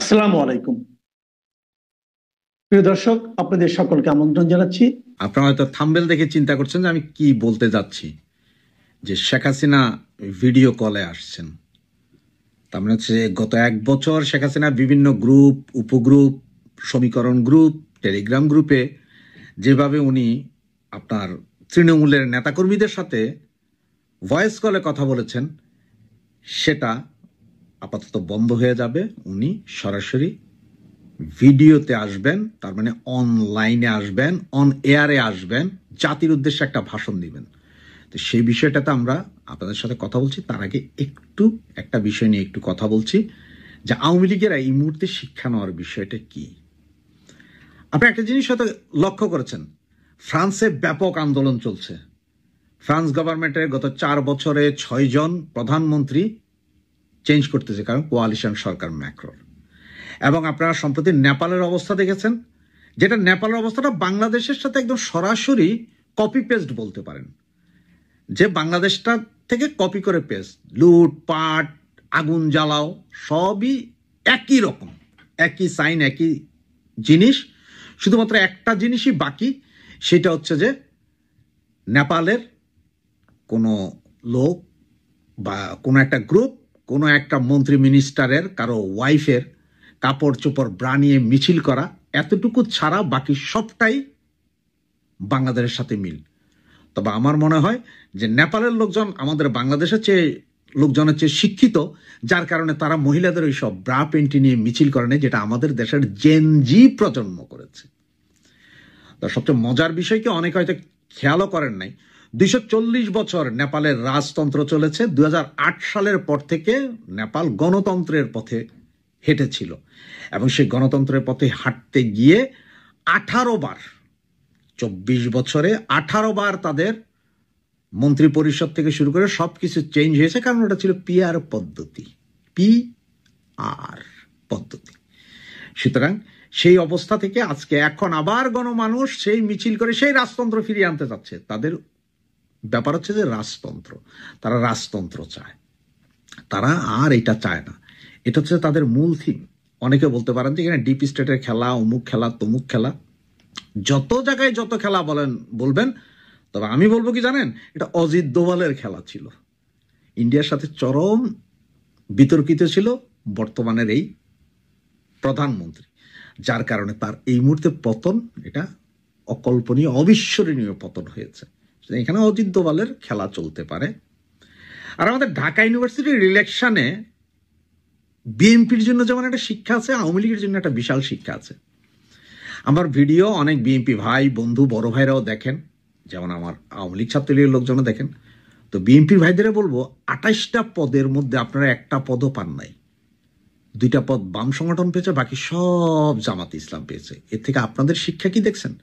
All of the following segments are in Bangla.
আসসালামু আলাইকুম প্রিয় দর্শক, আপনাদের সকলকে আমন্ত্রণ জানাচ্ছি। আপনারা হয়তো থাম্বনেল দেখে চিন্তা করছেন যে আমি কি বলতে যাচ্ছি, যে শেখ হাসিনা ভিডিও কলে আসছেন। তার মানে হচ্ছে গত এক বছর শেখ হাসিনা বিভিন্ন গ্রুপ, উপগ্রুপ, সমীকরণ গ্রুপ, টেলিগ্রাম গ্রুপে যেভাবে উনি আপনার তৃণমূলের নেতাকর্মীদের সাথে ভয়েস কলে কথা বলেছেন, সেটা আপাতত বন্ধ হয়ে যাবে। উনি সরাসরি ভিডিওতে আসবেন, তার মানে অনলাইনে আসবেন, অন এয়ারে আসবেন, জাতির উদ্দেশ্যে একটা ভাষণ দিবেন। তো সেই বিষয়টাতে আমরা আপনাদের সাথে কথা বলছি। তার আগে একটু একটা বিষয় নিয়ে একটু কথা বলছি, যে আওয়ামী লীগের এই মুহূর্তে শিক্ষা নেওয়ার বিষয়টা কি। আপনি একটা জিনিস হয়তো লক্ষ্য করেছেন, ফ্রান্সে ব্যাপক আন্দোলন চলছে। ফ্রান্স গভর্নমেন্টের গত 4 বছরে 6 জন প্রধানমন্ত্রী চেঞ্জ করতেছে, কারণ কোয়ালিশন সরকার ম্যাক্রোর। এবং আপনারা সম্প্রতি নেপালের অবস্থা দেখেছেন, যেটা নেপালের অবস্থাটা বাংলাদেশের সাথে একদম সরাসরি কপি পেস্ট বলতে পারেন, যে বাংলাদেশটা থেকে কপি করে পেস্ট, লুটপাট, আগুন জ্বালাও, সবই একই রকম, একই সাইন, একই জিনিস। শুধুমাত্র একটা জিনিসই বাকি, সেটা হচ্ছে যে নেপালের কোনো লোক বা কোনো একটা গ্রুপ, কোনো একটা মন্ত্রী মিনিস্টারের কারো ওয়াইফের কাপড় চোপড় ব্রা নিয়ে মিছিল করা, এতটুকু ছাড়া বাকি সবটাই বাংলাদেশের সাথে মিল। তবে আমার মনে হয় যে নেপালের লোকজন আমাদের বাংলাদেশের চেয়ে লোকজনের চেয়ে শিক্ষিত, যার কারণে তারা মহিলাদের ওই সব ব্রা পেন্টি নিয়ে মিছিল করে নেয়, যেটা আমাদের দেশের জেনজি প্রজন্ম করেছে। তো সবচেয়ে মজার বিষয় কি, অনেকে হয়তো খেয়ালও করেন নাই, 240 বছর নেপালের রাজতন্ত্র চলেছে। 2008 সালের পর থেকে নেপাল গণতন্ত্রের পথে হেঁটেছিল, এবং সেই গণতন্ত্রের পথে হাঁটতে গিয়ে 18 বার, 24 বছরে 18 বার তাদের মন্ত্রী পরিষদ থেকে শুরু করে সবকিছু চেঞ্জ হয়েছে, কারণ ওটা ছিল পিআর পদ্ধতি, পিআর পদ্ধতি। সুতরাং সেই অবস্থা থেকে আজকে এখন আবার গণমানুষ সেই মিছিল করে সেই রাজতন্ত্র ফিরিয়ে আনতে চাচ্ছে। তাদের ব্যাপার হচ্ছে যে রাজতন্ত্র, তারা রাজতন্ত্র চায়, তারা আর এটা চায় না। এটা হচ্ছে তাদের মূল থিম। অনেকে বলতে পারেন যে এখানে ডিপ স্টেটের খেলা, অমুক খেলা, তমুক খেলা, যত জায়গায় যত খেলা বলবেন। তবে আমি বলবো কি জানেন, এটা অজিত দোভালের খেলা ছিল। ইন্ডিয়ার সাথে চরম বিতর্কিত ছিল বর্তমানের এই প্রধানমন্ত্রী, যার কারণে তার এই মুহূর্তে পতন, এটা অকল্পনীয়, অবিস্মরণীয় পতন হয়েছে। এখানে অজিত দোভালের খেলা চলতে পারে। আর আমাদের ঢাকা ইউনিভার্সিটির ইলেকশনে বিএনপির জন্য যেমন একটা শিক্ষা আছে, আওয়ামী লীগের জন্য একটা বিশাল শিক্ষা আছে। আমার ভিডিও অনেক বিএনপি ভাই, বন্ধু, বড় ভাইরাও দেখেন, যেমন আমার আওয়ামী লীগ ছাত্রলীগের লোকজনও দেখেন। তো বিএনপির ভাইদের বলবো, 28টা পদের মধ্যে আপনারা একটা পদও পান নাই। 2টা পদ বাম সংগঠন পেয়েছে, বাকি সব জামাতে ইসলাম পেয়েছে। এর থেকে আপনাদের শিক্ষা কি দেখছেন,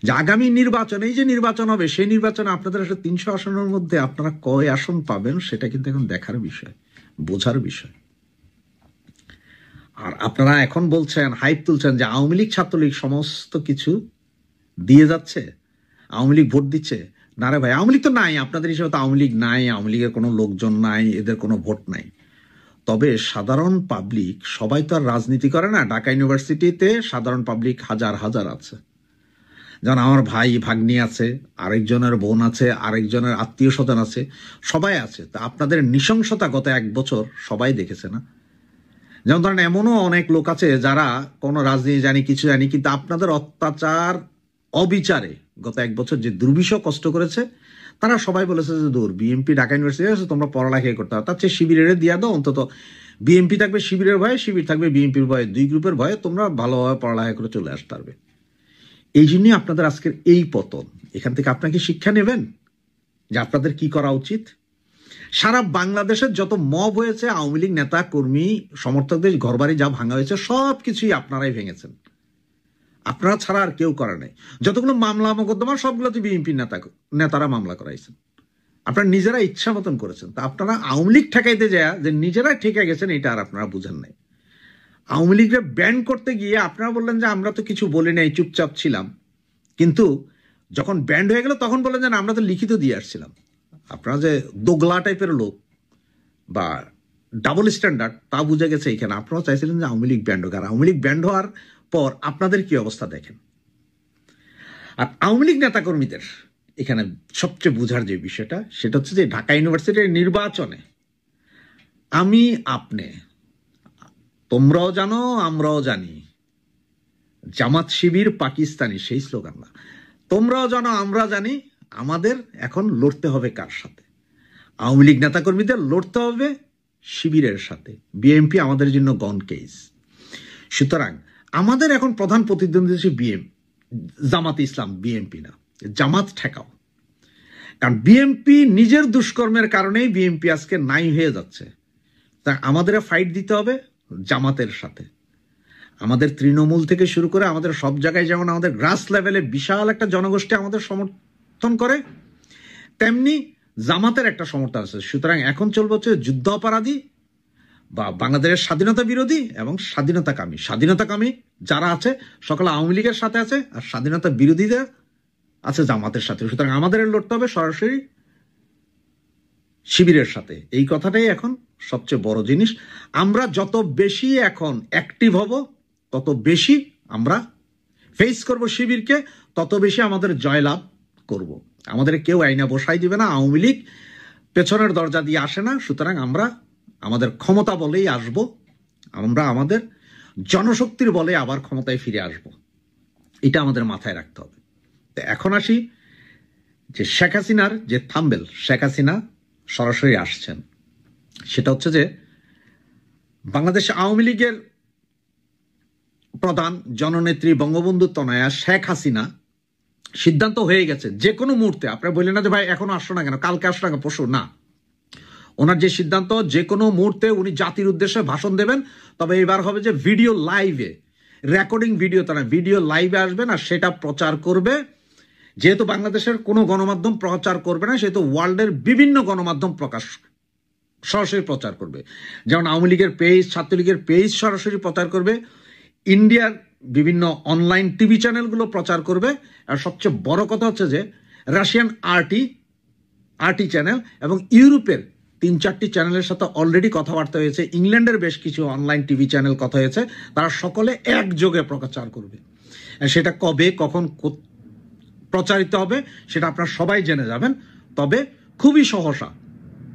যে আগামী নির্বাচন, এই যে নির্বাচন হবে, সেই নির্বাচনে আপনাদের 300 আসনের মধ্যে আপনারা কয় আসন পাবেন, সেটা কিন্তু এখন দেখার বিষয়, বোঝার বিষয়। আর আপনারা এখন বলছেন, হাইপ তুলছেন যে আওয়ামী লীগ ছাত্রলীগ সমস্ত কিছু দিয়ে যাচ্ছে, আওয়ামী লীগ ভোট দিচ্ছে। না রে ভাই, আওয়ামী লীগ তো নাই, আপনাদের হিসেবে তো আওয়ামী লীগ নাই, আওয়ামী লীগের কোনো লোকজন নাই, এদের কোনো ভোট নাই। তবে সাধারণ পাবলিক সবাই তো আর রাজনীতি করে না। ঢাকা ইউনিভার্সিটিতে সাধারণ পাবলিক হাজার হাজার আছে। যেমন আমার ভাই ভাগ্নি আছে, আরেকজনের বোন আছে, আরেকজনের আত্মীয় স্বজন আছে, সবাই আছে। তা আপনাদের নৃশংসতা গত 1 বছর সবাই দেখেছে না? যেমন ধরেন, এমনও অনেক লোক আছে যারা কোনো রাজনীতি জানি, কিছু জানি, কিন্তু আপনাদের অত্যাচার, অবিচারে গত 1 বছর যে দুর্বিষহ কষ্ট করেছে, তারা সবাই বলেছে যে দূর, বিএনপি ঢাকা ইউনিভার্সিটি আছে, তোমরা পড়ালেখা করতে হবে, তার চেয়ে শিবিরের দিয়া দাও। অন্তত বিএনপি থাকবে শিবিরের ভয়ে, শিবির থাকবে বিএনপির ভয়ে, 2 গ্রুপের ভয়ে তোমরা ভালোভাবে পড়ালেখা করে চলে আসতে পারবে। এই জন্যই আপনাদের আজকের এই পতন। এখান থেকে আপনাকে শিক্ষা নেবেন যে আপনাদের কি করা উচিত। সারা বাংলাদেশের যত মব হয়েছে, আওয়ামী লীগ নেতা কর্মী সমর্থকদের ঘরবাড়ি যা ভাঙা হয়েছে, সবকিছুই আপনারাই ভেঙেছেন। আপনারা ছাড়া আর কেউ করে নাই। যতগুলো মামলা মোকদ্দমা, সবগুলোতে বিএনপির নেতারা মামলা করাইছেন। আপনারা নিজেরা ইচ্ছা মতন করেছেন। তা আপনারা আওয়ামী লীগ ঠেকাইতে যায় যে নিজেরা ঠেকে গেছেন, এটা আর আপনারা বুঝেন নাই। আওয়ামী লীগকে ব্যান করতে গিয়ে আপনারা বললেন যে আমরা তো কিছু বলি নাই, চুপচাপ ছিলাম। কিন্তু যখন ব্যান্ড হয়ে গেল, তখন বললেন যে আমরা তো লিখিত দিয়ে আসছিলাম। আপনারা যে দোগলা টাইপের লোক বা ডাবল স্ট্যান্ডার্ড তা বুঝে গেছে এখানে। আপনারাও চাইছিলেন যে আওয়ামী লীগ ব্যান্ড হোক, আর আওয়ামী লীগ ব্যান্ড হওয়ার পর আপনাদের কি অবস্থা দেখেন। আর আওয়ামী লীগ নেতাকর্মীদের এখানে সবচেয়ে বোঝার যে বিষয়টা, সেটা হচ্ছে যে ঢাকা ইউনিভার্সিটির নির্বাচনে আমি আপনি, তোমরাও জানো আমরাও জানি, জামাত শিবির পাকিস্তানি সেই স্লোগান না, তোমরাও জানো আমরা জানি, আমাদের এখন লড়তে হবে কার সাথে? আওয়ামী লীগ নেতাকর্মীদের লড়তে হবে শিবিরের সাথে। বিএনপি আমাদের জন্য গন কেস। সুতরাং আমাদের এখন প্রধান প্রতিদ্বন্দ্বী হচ্ছে জামাত ইসলাম, বিএনপি না। জামাত ঠেকাও, কারণ বিএনপি নিজের দুষ্কর্মের কারণেই বিএনপি আজকে নাই হয়ে যাচ্ছে। তা আমাদের ফাইট দিতে হবে জামাতের সাথে। আমাদের তৃণমূল থেকে শুরু করে আমাদের সব জায়গায় যেমন আমাদের গ্রাস লেভেলে বিশাল একটা জনগোষ্ঠী আমাদের সমর্থন করে, তেমনি জামাতের একটা সমর্থন আছে। সুতরাং এখন চলবে হচ্ছে যুদ্ধ অপরাধী বা বাংলাদেশের স্বাধীনতা বিরোধী এবং স্বাধীনতাকামী। স্বাধীনতাকামী যারা আছে সকলে আওয়ামী লীগের সাথে আছে, আর স্বাধীনতা বিরোধীদের আছে জামাতের সাথে। সুতরাং আমাদের লড়তে হবে সরাসরি শিবিরের সাথে। এই কথাটাই এখন সবচেয়ে বড় জিনিস। আমরা যত বেশি এখন অ্যাক্টিভ হব, তত বেশি আমরা ফেস করব শিবিরকে, তত বেশি আমাদের জয়লাভ করব। আমাদের কেউ আইনা বসাই দিবে না। আওয়ামী লীগ পেছনের দরজা দিয়ে আসে না। সুতরাং আমরা আমাদের ক্ষমতা বলেই আসব, আমরা আমাদের জনশক্তির বলে আবার ক্ষমতায় ফিরে আসব। এটা আমাদের মাথায় রাখতে হবে। তো এখন আসি যে শেখ হাসিনার যে থাম্বেল, শেখ হাসিনা সরাসরি আসছেন, সেটা হচ্ছে যে বাংলাদেশ আওয়ামী লীগের প্রধান জননেত্রী বঙ্গবন্ধু তনয়া শেখ হাসিনা সিদ্ধান্ত হয়ে গেছে যে কোনো মুহূর্তে, আপনারা বললেন না যে ভাই এখনো আসছো না কেন, কালকে আসছো না কেন, পরশু না, ওনার যে সিদ্ধান্ত যে কোনো মুহূর্তে উনি জাতির উদ্দেশ্যে ভাষণ দেবেন। তবে এবার হবে যে ভিডিও লাইভে, রেকর্ডিং ভিডিও তারা ভিডিও লাইভে আসবেন আর সেটা প্রচার করবে। যেহেতু বাংলাদেশের কোনো গণমাধ্যম প্রচার করবে না, সেহেতু ওয়ার্ল্ডের বিভিন্ন গণমাধ্যম সরাসরি প্রচার করবে। যেমন আওয়ামী লীগের পেজ, ছাত্রলীগের পেজ সরাসরি প্রচার করবে, ইন্ডিয়ার বিভিন্ন অনলাইন টিভি চ্যানেলগুলো প্রচার করবে। আর সবচেয়ে বড় কথা হচ্ছে যে রাশিয়ান আরটি চ্যানেল এবং ইউরোপের 3-4টি চ্যানেলের সাথে অলরেডি কথাবার্তা হয়েছে, ইংল্যান্ডের বেশ কিছু অনলাইন টিভি চ্যানেল কথা হয়েছে, তারা সকলে একযোগে প্রচার করবে। সেটা কবে কখন প্রচারিত হবে সেটা আপনারা সবাই জেনে যাবেন। তবে খুবই সহসা,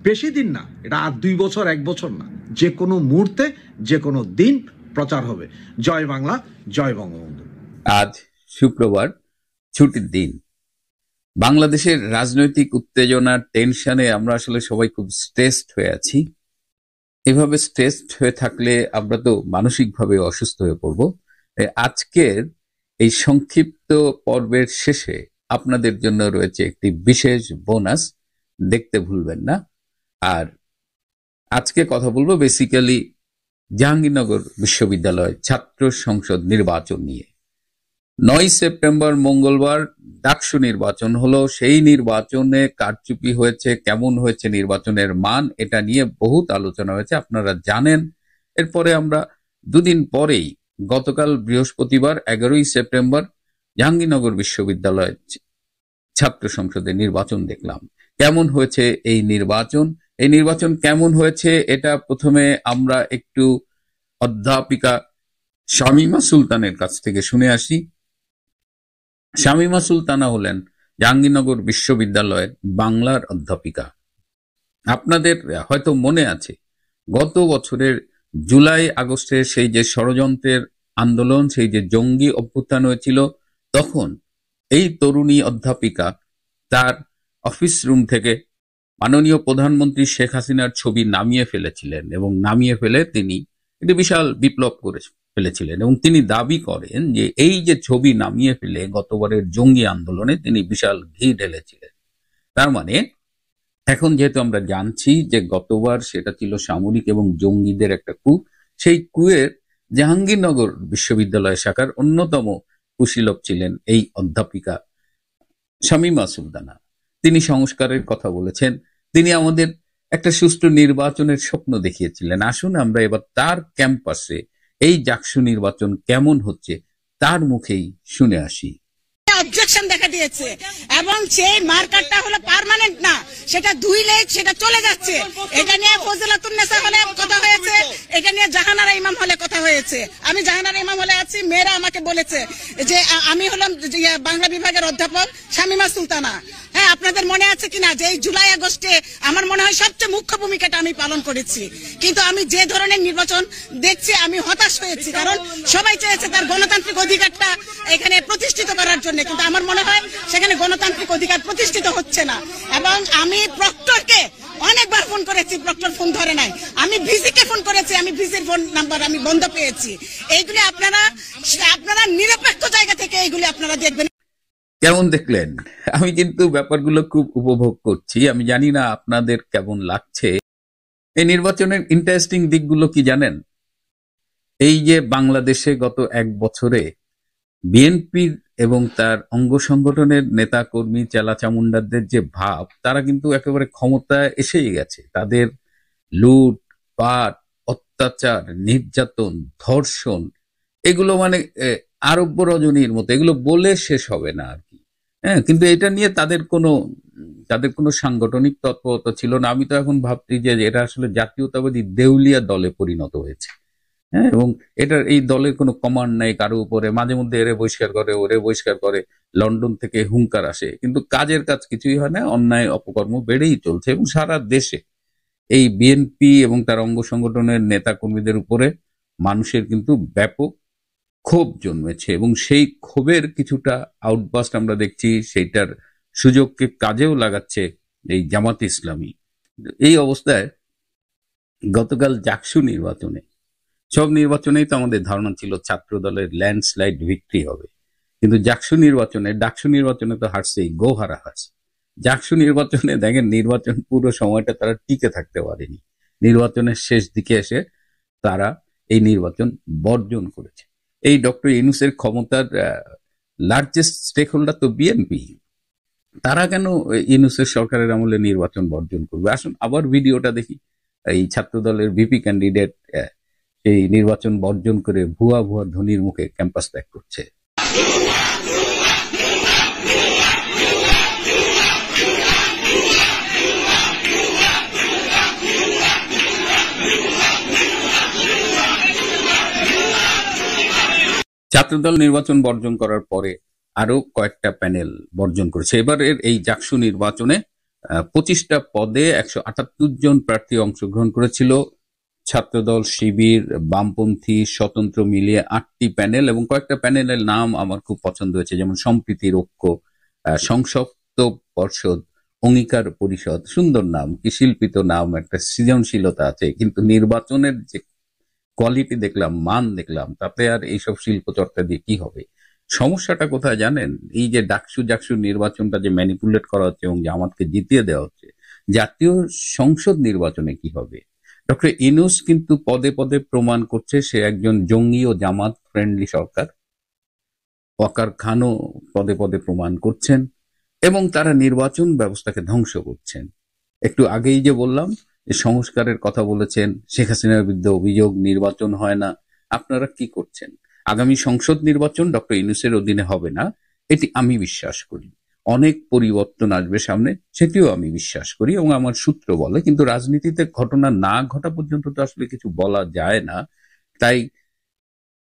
বেশি দিন না, এটা আর 2 বছর 1 বছর না, যে কোনো মুহূর্তে যে কোনো দিন প্রচার হবে। জয় বাংলা, জয় বঙ্গবন্ধু। আজ শুক্রবার, ছুটির দিন। বাংলাদেশের রাজনৈতিক উত্তেজনার টেনশনে আমরা আসলে সবাই খুব স্ট্রেসড হয়ে আছি। এভাবে স্ট্রেসড হয়ে থাকলে আমরা তো মানসিকভাবে অসুস্থ হয়ে পড়ব। আজকের এই সংক্ষিপ্ত পর্বের শেষে আপনাদের জন্য রয়েছে একটি বিশেষ বোনাস, দেখতে ভুলবেন না। আর আজকে কথা বলবো বেসিক্যালি জাহাঙ্গীরনগর বিশ্ববিদ্যালয় ছাত্র সংসদ নির্বাচন নিয়ে। 9 সেপ্টেম্বর মঙ্গলবার ডাকসু নির্বাচন হলো। সেই নির্বাচনে কারচুপি হয়েছে, কেমন হয়েছে নির্বাচনের মান, এটা নিয়ে বহুত আলোচনা হয়েছে, আপনারা জানেন। এরপরে আমরা 2 দিন পরেই গতকাল বৃহস্পতিবার 11 সেপ্টেম্বর জাহাঙ্গীরনগর বিশ্ববিদ্যালয় ছাত্র সংসদের নির্বাচন দেখলাম। কেমন হয়েছে এই নির্বাচন? এই নির্বাচন কেমন হয়েছে এটা প্রথমে আমরা একটু অধ্যাপিকা শামীমা সুলতানের কাছ থেকে শুনে আসি। শামীমা সুলতানা হলেন জাহাঙ্গীরনগর বিশ্ববিদ্যালয়ের বাংলার অধ্যাপিকা। আপনাদের হয়তো মনে আছে গত বছরের জুলাই আগস্টের সেই যে ষড়যন্ত্রের আন্দোলন, সেই যে জঙ্গি অভ্যুত্থান হয়েছিল, তখন এই তরুণী অধ্যাপিকা তার অফিস রুম থেকে মাননীয় প্রধানমন্ত্রী শেখ হাসিনার ছবি নামিয়ে ফেলেছিলেন এবং নামিয়ে ফেলে তিনি একটি বিশাল বিপ্লব করে ফেলেছিলেন। এবং তিনি দাবি করেন যে এই যে ছবি নামিয়ে ফেলে গতবারের জঙ্গি আন্দোলনে তিনি বিশাল ঘি ঢেলেছিলেন। তার মানে এখন যেহেতু আমরা জানছি যে গতবার সেটা ছিল সামরিক এবং জঙ্গিদের একটা কূ, সেই কুয়ের জাহাঙ্গীরনগর বিশ্ববিদ্যালয় শাখার অন্যতম কুশীলব ছিলেন এই অধ্যাপিকা শামীমা সুলতানা। তিনি সংস্কারের কথা বলেছেন, তিনি আমাদের একটা সুষ্ঠু নির্বাচনের স্বপ্ন দেখিয়েছিলেন। আসুন আমরা এবার তার ক্যাম্পাসে এই ডাকসু নির্বাচন কেমন হচ্ছে তার মুখেই শুনে আসি। অবজেকশন দেখা দিয়েছে এবং সেই মার্কারটা হলো পার্মানেন্ট না, সেটা ধুইলে সেটা চলে যাচ্ছে। এটা নিয়ে ফজিলাতুন্নেসা হলে কথা হয়েছে, এটা নিয়ে জাহানারা ইমাম হলে কথা হয়েছে। আমি জাহানারা ইমাম হলে আছি, মেয়েরা আমাকে বলেছে যে আমি হলাম বাংলা বিভাগের অধ্যাপক শামিমা সুলতানা। হ্যাঁ, আপনাদের মনে আছে কিনা যে এই জুলাই আগস্টে আমার মনে হয় সবচেয়ে মুখ্য ভূমিকাটা আমি পালন করেছি, কিন্তু আমি যে ধরনের নির্বাচন দেখছি আমি হতাশ হয়েছি, কারণ সবাই চেয়েছে তার গণতান্ত্রিক অধিকারটা এখানে প্রতিষ্ঠিত করার জন্য, কিন্তু আমার মনে হয় সেখানে গণতান্ত্রিক অধিকার প্রতিষ্ঠিত হচ্ছে না। এবং আমি প্রক্টরকে অনেকবার ফোন করেছি, প্রক্টর ফোন ধরে নাই। আমি ভিসিকে ফোন করেছি, আমি ভিসির ফোন নাম্বার আমি বন্ধ পেয়েছি। এইগুলি আপনারা নিরপেক্ষ জায়গা থেকে এইগুলি আপনারা দেখবেন। কেমন দেখলেন? আমি কিন্তু ব্যাপারগুলো খুব উপভোগ করছি। আমি জানি না আপনাদের কেমন লাগছে। এই নির্বাচনের ইন্টারেস্টিং দিকগুলো কি জানেন? এই যে বাংলাদেশে গত 1 বছরে বিএনপির এবং তার অঙ্গ সংগঠনের নেতা কর্মী চেলা চামুন্ডাদের যে ভাব, তারা কিন্তু একেবারে ক্ষমতায় এসেই গেছে। তাদের লুট পাট, অত্যাচার, নির্যাতন, ধর্ষণ, এগুলো মানে আরব্য রজনীর মতো, এগুলো বলে শেষ হবে না আর কি। হ্যাঁ, কিন্তু এটা নিয়ে তাদের কোনো সাংগঠনিক তৎপরতা ছিল না। আমি তো এখন ভাবছি যে এটা আসলে জাতীয়তাবাদী দেউলিয়া দলে পরিণত হয়েছে। হ্যাঁ, এবং এটার এই দলের কোনো কমান্ড নাই কারো উপরে। মাঝে মধ্যে এরে বহিষ্কার করে, ওরে বহিষ্কার করে, লন্ডন থেকে হুঙ্কার আসে, কিন্তু কাজের কাজ কিছুই হয় না। অন্যায় অপকর্ম বেড়েই চলছে এবং সারা দেশে এই বিএনপি এবং তার অঙ্গ সংগঠনের নেতা কর্মীদের উপরে মানুষের কিন্তু ব্যাপক ক্ষোভ জন্মেছে এবং সেই ক্ষোভের কিছুটা আউটবাস্ট আমরা দেখছি। সেইটার সুযোগকে কাজেও লাগাচ্ছে এই জামাত ইসলামী। এই অবস্থায় গতকাল জাকসু নির্বাচনে, সব নির্বাচনেই তো আমাদের ধারণা ছিল ছাত্র দলের ল্যান্ডস্লাইড ভিক্টরি হবে, কিন্তু ডাকসু নির্বাচনে তো হারছেই, গোহারা হারছে। জাকসু নির্বাচনে দেখেন, নির্বাচন পুরো সময়টা তারা টিকে থাকতে পারেনি। নির্বাচনের শেষ দিকে এসে তারা এই নির্বাচন বর্জন করেছে। এই ডক্টর ইউনূসের ক্ষমতার লার্জেস্ট স্টেক হোল্ডার তো বিএনপি। তারা কেন ইউনূসের সরকারের আমলে নির্বাচন বর্জন করবে? আসুন আবার ভিডিওটা দেখি। এই ছাত্র দলের ভিপি ক্যান্ডিডেট এই নির্বাচন বর্জন করে ভুয়া ধ্বনির মুখে ক্যাম্পাস ত্যাগ করছে। ছাত্রদল নির্বাচন বর্জন করার পরে আরো কয়েকটা প্যানেল বর্জন করেছে। এবারের এই জাকসু নির্বাচনে 25টা পদে 178 জন প্রার্থী অংশগ্রহণ করেছিল। ছাত্রদল, শিবির, বামপন্থী, স্বতন্ত্র মিলিয়ে 8টি প্যানেল, এবং কয়েকটা প্যানেলের নাম আমার খুব পছন্দ হয়েছে, যেমন সম্প্রীতির ঐক্য, সংসপ্ত পর্ষদ, অঙ্গীকার পরিষদ। সুন্দর নাম, কি শিল্পিত নাম, একটা সৃজনশীলতা আছে। কিন্তু নির্বাচনের যে কোয়ালিটি দেখলাম, মান দেখলাম, তাতে আর এইসব শিল্প চর্চা দিয়ে কি হবে? সমস্যাটা কোথায় জানেন? এই যে জাকসু নির্বাচনটা যে ম্যানিপুলেট করা হচ্ছে এবং জামাতকে জিতিয়ে দেওয়া হচ্ছে, জাতীয় সংসদ নির্বাচনে কি হবে? ডক্টর ইউনূস কিন্তু পদে পদে প্রমাণ করছে সে একজন জঙ্গি ও জামাত ফ্রেন্ডলি সরকার। ওয়াকার খানও পদে পদে প্রমাণ করছেন এবং তারা নির্বাচন ব্যবস্থাকে ধ্বংস করছেন। একটু আগেই যে বললাম, সংস্কারের কথা বলেছেন, শেখ হাসিনার বিরুদ্ধে অভিযোগ, নির্বাচন হয় না। আপনারা কি করছেন? আগামী সংসদ নির্বাচন ডক্টর ইউনূসের অধীনে হবে না, এটি আমি বিশ্বাস করি। অনেক পরিবর্তন আসবে সামনে, সেটিও আমি বিশ্বাস করি এবং আমার সূত্র বলে। কিন্তু রাজনীতিতে ঘটনা না ঘটা পর্যন্ত তো আসলে কিছু বলা যায় না। তাই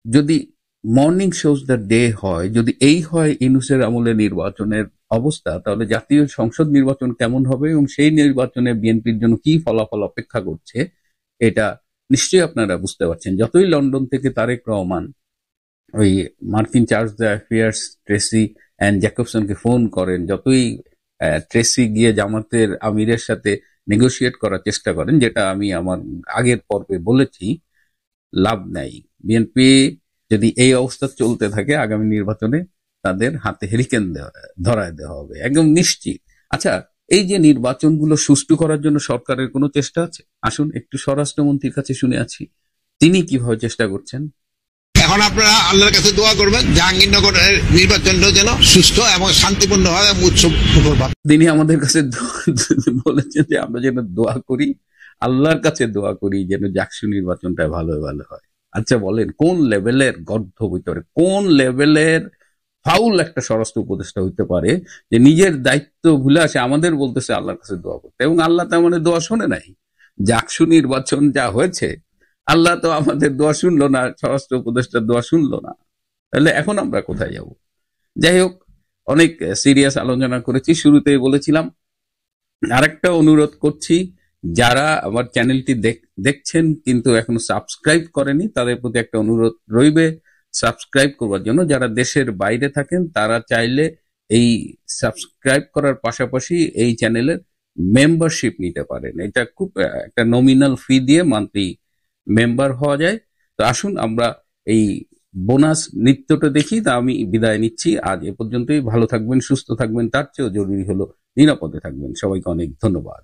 যদি মর্নিং শোজ দ্য ডে হয়, যদি এই হয় ইউনূসের আমলে নির্বাচনের অবস্থা, তাহলে জাতীয় সংসদ নির্বাচন কেমন হবে এবং সেই নির্বাচনে বিএনপির জন্য কি ফলাফল অপেক্ষা করছে, এটা নিশ্চয়ই আপনারা বুঝতে পারছেন। যতই লন্ডন থেকে তারেক রহমান ওই মার্কিন chargé d'affaires Tracy and জ্যাকবসনকে ফোন করেন, যতই ট্রেসি গিয়ে জামাতের আমিরের সাথে নেগোশিয়েট করার চেষ্টা করেন, যেটা আমি আমার আগের পর্বে বলেছি, লাভ নাই। বিএনপি যদি এই অবস্থা চলতে থাকে, আগামী নির্বাচনে তাদের হাতে হেরিকেন ধরায় দেওয়া হবে, একদম নিশ্চিত। আচ্ছা, এই যে নির্বাচনগুলো সুষ্ঠু করার জন্য সরকারের কোনো চেষ্টা আছে? আসুন একটু স্বরাষ্ট্রমন্ত্রীর কাছে শুনে আছি তিনি কিভাবে চেষ্টা করছেন। এখন আপনারা আল্লাহর কাছে দোয়া করবেন জাহাঙ্গীরনগরের নির্বাচনটা যেন সুষ্ঠু এবং শান্তিপূর্ণ হয় এবং উৎসব। তিনি আমাদের কাছে বলেছেন যে আমরা যেন দোয়া করি, আল্লাহর কাছে দোয়া করি যেন জাকসু নির্বাচনটা ভালো হয়। আচ্ছা বলেন, কোন লেভেলের গর্ধ ভিতরে, কোন লেভেলের ফাউল একটা স্বরাষ্ট্র উপদেষ্টা হইতে পারে যে নিজের দায়িত্ব ভুলে আসে আমাদের বলতেছে আল্লাহর কাছে দোয়া করতে, এবং আল্লাহ তো আমাদের দোয়া শোনে নাই। জাকসু নির্বাচন যা হয়েছে, আল্লাহ তো আমাদের দোয়া শুনলো না, স্বরাষ্ট্র উপদেষ্টার দোয়া শুনলো না, তাহলে এখন আমরা কোথায় যাব? যাই হোক, অনেক সিরিয়াস আলোচনা করেছি, শুরুতেই বলেছিলাম। আরেকটা অনুরোধ করছি, যারা আমার চ্যানেলটি দেখছেন কিন্তু এখনো সাবস্ক্রাইব করেনি, তাদের প্রতি একটা অনুরোধ রইবে সাবস্ক্রাইব করবার জন্য। যারা দেশের বাইরে থাকেন তারা চাইলে এই সাবস্ক্রাইব করার পাশাপাশি এই চ্যানেলের মেম্বারশিপ নিতে পারেন। এটা খুব একটা নমিনাল ফি দিয়ে মান্থলি মেম্বার হওয়া যায়। তো আসুন আমরা এই বোনাস নৃত্যটা দেখি। তা আমি বিদায় নিচ্ছি, আজ এ পর্যন্তই। ভালো থাকবেন, সুস্থ থাকবেন, তার চেয়েও জরুরি হলো নিরাপদে থাকবেন। সবাইকে অনেক ধন্যবাদ।